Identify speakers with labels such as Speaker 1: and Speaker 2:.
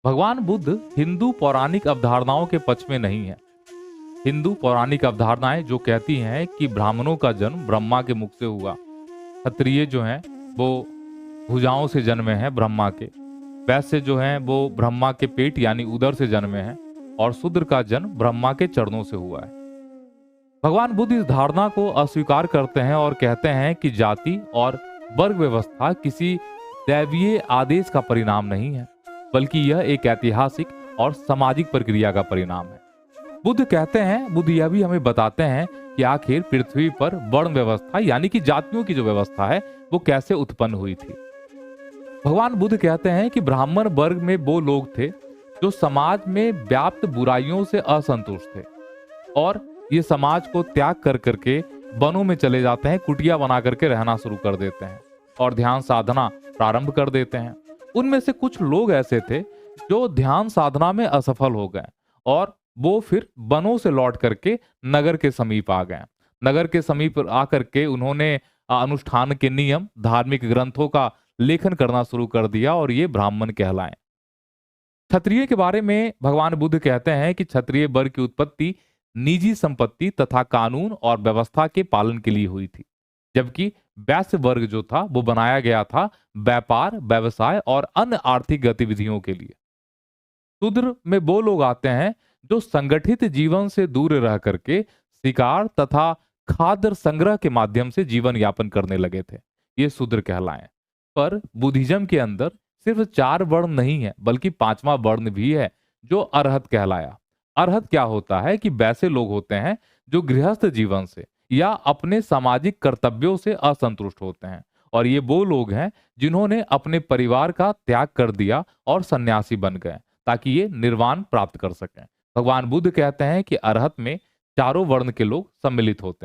Speaker 1: भगवान बुद्ध हिंदू पौराणिक अवधारणाओं के पक्ष में नहीं है। हिंदू पौराणिक अवधारणाएं जो कहती हैं कि ब्राह्मणों का जन्म ब्रह्मा के मुख से हुआ, क्षत्रिय जो हैं वो भुजाओं से जन्मे हैं ब्रह्मा के, वैश्य जो हैं वो ब्रह्मा के पेट यानी उदर से जन्मे हैं, और शूद्र का जन्म ब्रह्मा के चरणों से हुआ है। भगवान बुद्ध इस धारणा को अस्वीकार करते हैं और कहते हैं कि जाति और वर्ग व्यवस्था किसी दैवीय आदेश का परिणाम नहीं है, बल्कि यह एक ऐतिहासिक और सामाजिक प्रक्रिया का परिणाम है। बुद्ध कहते हैं, बुद्ध यह भी हमें बताते हैं कि आखिर पृथ्वी पर वर्ण व्यवस्था यानी कि जातियों की जो व्यवस्था है वो कैसे उत्पन्न हुई थी। भगवान बुद्ध कहते हैं कि ब्राह्मण वर्ग में वो लोग थे जो समाज में व्याप्त बुराइयों से असंतुष्ट थे और ये समाज को त्याग कर करके वनों में चले जाते हैं, कुटिया बना करके रहना शुरू कर देते हैं और ध्यान साधना प्रारंभ कर देते हैं। उनमें से कुछ लोग ऐसे थे जो ध्यान साधना में असफल हो गए और वो फिर वनों से लौट करके नगर के समीप आ गए। नगर के समीप आकर के उन्होंने अनुष्ठान के नियम, धार्मिक ग्रंथों का लेखन करना शुरू कर दिया और ये ब्राह्मण कहलाए। क्षत्रिय के बारे में भगवान बुद्ध कहते हैं कि क्षत्रिय वर्ग की उत्पत्ति निजी संपत्ति तथा कानून और व्यवस्था के पालन के लिए हुई थी, जबकि वैश्य वर्ग जो था वो बनाया गया था व्यापार, व्यवसाय और अन्य आर्थिक गतिविधियों के लिए। शूद्र में वो लोग आते हैं जो संगठित जीवन से दूर रह करके शिकार तथा खाद्य संग्रह के माध्यम से जीवन यापन करने लगे थे, ये शूद्र कहलाए। पर बुद्धिज्म के अंदर सिर्फ 4 वर्ण नहीं है, बल्कि 5वां वर्ण भी है जो अरहत कहलाया। अरहत क्या होता है कि वैसे लोग होते हैं जो गृहस्थ जीवन से या अपने सामाजिक कर्तव्यों से असंतुष्ट होते हैं, और ये वो लोग हैं जिन्होंने अपने परिवार का त्याग कर दिया और सन्यासी बन गए ताकि ये निर्वाण प्राप्त कर सकें। भगवान बुद्ध कहते हैं कि अरहत में चारों वर्ण के लोग सम्मिलित होते हैं।